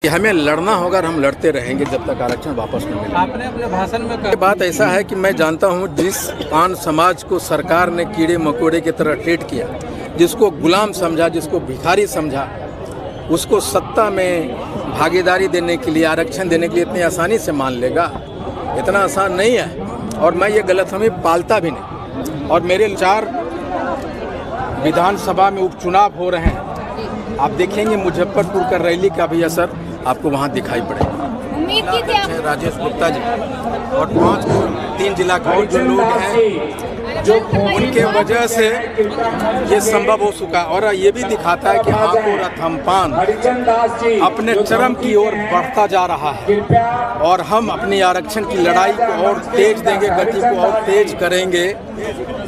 हमें लड़ना होगा और हम लड़ते रहेंगे जब तक आरक्षण वापस न मिले। आपने अपने भाषण में कहा बात ऐसा है कि मैं जानता हूं जिस पान समाज को सरकार ने कीड़े मकोड़े की तरह ट्रीट किया, जिसको गुलाम समझा, जिसको भिखारी समझा, उसको सत्ता में भागीदारी देने के लिए, आरक्षण देने के लिए इतनी आसानी से मान लेगा? इतना आसान नहीं है। और मैं ये गलतफहमी पालता भी नहीं। और मेरे 4 विधानसभा में उपचुनाव हो रहे हैं। आप देखेंगे मुजफ्फरपुर का रैली का भी असर आपको वहाँ दिखाई पड़ेगा। उम्मीद की थी आप राजेश गुप्ता जी और 3 जिला के और जो लोग हैं, जो उनके वजह से ये संभव हो चुका। और ये भी दिखाता है कि हापुड़ थम्पान अपने चरम की ओर बढ़ता जा रहा है और हम अपनी आरक्षण की लड़ाई को और तेज देंगे, गति को और तेज करेंगे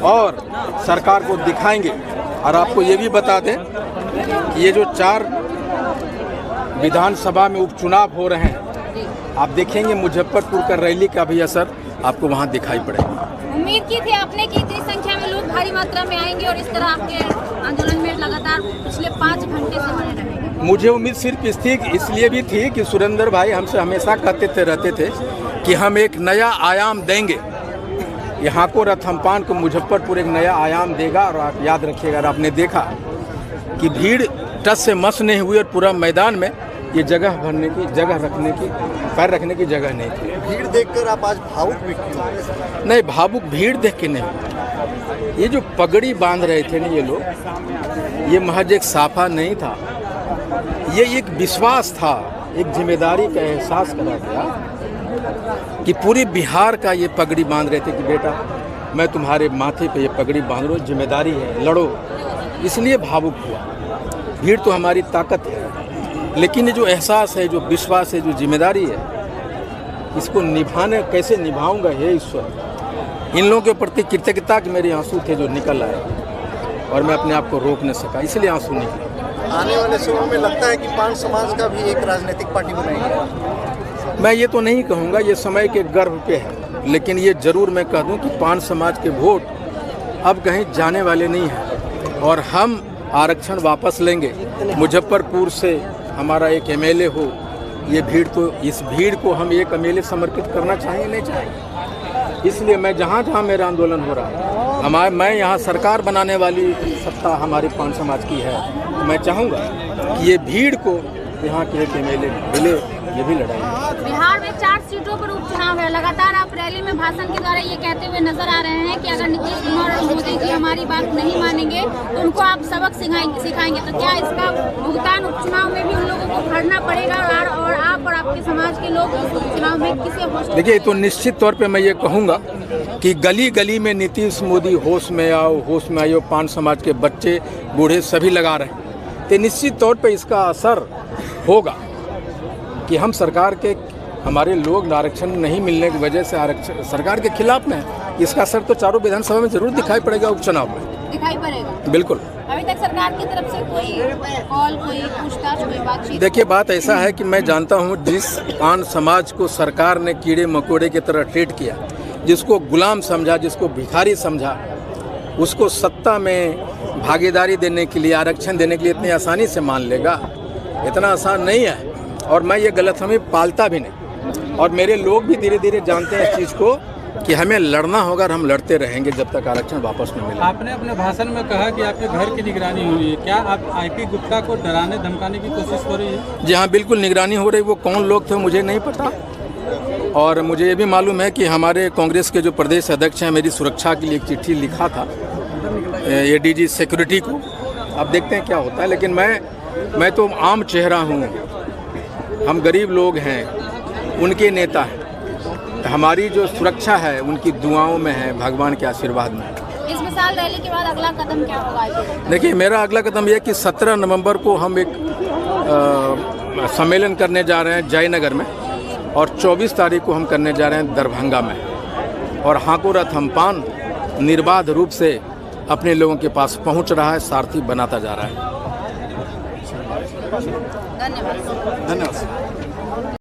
और सरकार को दिखाएंगे। और आपको ये भी बता दें कि ये जो 4 विधानसभा में उपचुनाव हो रहे हैं, आप देखेंगे मुजफ्फरपुर का रैली का भी असर आपको वहाँ दिखाई पड़ेगा। उम्मीद की थी आपने कि इतनी संख्या में लोग भारी मात्रा में आएंगे और इस तरह आपके आंदोलन में लगातार पिछले 5 घंटे से बने रहेंगे? मुझे उम्मीद सिर्फ इसलिए भी थी कि सुरेंद्र भाई हमसे हमेशा रहते थे कि हम एक नया आयाम देंगे। यहाँ को रथम्पान को मुजफ्फरपुर एक नया आयाम देगा। और आप याद रखिएगा, अगर आपने देखा कि भीड़ टस से मस नहीं हुई और पूरा मैदान में ये जगह भरने की, जगह रखने की, पैर रखने की जगह नहीं थी। भीड़ देखकर आप आज भावुक भी क्यों? नहीं, भावुक भीड़ देख के नहीं। ये जो पगड़ी बांध रहे थे ना ये लोग, ये महज एक साफा नहीं था, ये एक विश्वास था, एक जिम्मेदारी का एहसास करा गया कि पूरे बिहार का ये पगड़ी बांध रहे थे कि बेटा मैं तुम्हारे माथे पे ये पगड़ी बांध रहा हूँ, जिम्मेदारी है, लड़ो। इसलिए भावुक हुआ। भीड़ तो हमारी ताकत है, लेकिन ये जो एहसास है, जो विश्वास है, जो जिम्मेदारी है, इसको निभाने कैसे निभाऊंगा हे ईश्वर। इन लोगों के प्रति कृतज्ञता के मेरे आंसू थे जो निकल आए और मैं अपने आप को रोक नहीं सका, इसलिए आंसू निकले। आने वाले समय में लगता है कि पान समाज का भी एक राजनीतिक पार्टी बनाएगी। मैं ये तो नहीं कहूँगा, ये समय के गर्भ पे है, लेकिन ये जरूर मैं कह दूँ कि पान समाज के वोट अब कहीं जाने वाले नहीं हैं और हम आरक्षण वापस लेंगे। मुजफ्फरपुर से हमारा एक एमएलए हो, ये भीड़ तो, इस भीड़ को हम एक एमएलए समर्पित करना चाहिए नहीं चाहिए। इसलिए मैं जहाँ जहाँ मेरा आंदोलन हो रहा है, मैं यहाँ सरकार बनाने वाली सत्ता हमारे पान समाज की है, तो मैं चाहूँगा कि ये भीड़ को यहाँ के एक एमएलए मिले, ये भी लड़ाई है। बिहार में 4 सीटों पर उपचुनाव है। लगातार आप रैली में भाषण के द्वारा ये कहते हुए नजर आ रहे हैं कि अगर नीतीश कुमार और मोदी जी हमारी बात नहीं मानेंगे तो उनको आप सबक सिखाएंगे। तो क्या इसका भुगतान उपचुनाव में भी उन लोगों को भरना पड़ेगा और आप और आपके समाज के लोग उपचुनाव में किसे होश? देखिए, तो निश्चित तौर पर मैं ये कहूँगा कि गली गली में नीतीश मोदी होश में आओ, होश में आइयो, पान समाज के बच्चे बूढ़े सभी लगा रहे हैं। तो निश्चित तौर पर इसका असर होगा कि हम सरकार के, हमारे लोग आरक्षण नहीं मिलने की वजह से आरक्षण सरकार के खिलाफ में है। इसका असर तो 4 विधानसभा में जरूर दिखाई पड़ेगा, उपचुनाव में दिखाई पड़ेगा। बिल्कुल। अभी तक सरकार की तरफ से कोई कॉल, कोई पूछताछ, कोई बातचीत? देखिए, बात ऐसा है कि मैं जानता हूं जिस पान समाज को सरकार ने कीड़े मकोड़े की तरह ट्रीट किया, जिसको गुलाम समझा, जिसको भिखारी समझा, उसको सत्ता में भागीदारी देने के लिए, आरक्षण देने के लिए इतनी आसानी से मान लेगा? इतना आसान नहीं है। और मैं ये गलतफहमी पालता भी नहीं। और मेरे लोग भी धीरे धीरे जानते हैं इस चीज़ को कि हमें लड़ना होगा और हम लड़ते रहेंगे जब तक आरक्षण वापस न मिले। आपने अपने भाषण में कहा कि आपके घर की निगरानी हो रही है। क्या आप आईपी गुप्ता को डराने धमकाने की कोशिश हो रही है? जी हाँ, बिल्कुल निगरानी हो रही। वो कौन लोग थे मुझे नहीं पता। और मुझे ये भी मालूम है कि हमारे कांग्रेस के जो प्रदेश अध्यक्ष हैं, मेरी सुरक्षा के लिए एक चिट्ठी लिखा था एडीजी सिक्योरिटी को। अब देखते हैं क्या होता है। लेकिन मैं तो आम चेहरा हूँ, हम गरीब लोग हैं, उनके नेता हैं। हमारी जो सुरक्षा है उनकी दुआओं में है, भगवान के आशीर्वाद में। इस मिसाल रैली के बाद अगला कदम क्या होगा? देखिए, मेरा अगला कदम यह कि 17 नवंबर को हम एक सम्मेलन करने जा रहे हैं जयनगर में और 24 तारीख को हम करने जा रहे हैं दरभंगा में। और हापुड़ थम्पान निर्बाध रूप से अपने लोगों के पास पहुंच रहा है, सारथी बनाता जा रहा है। धन्यवाद। धन्यवाद।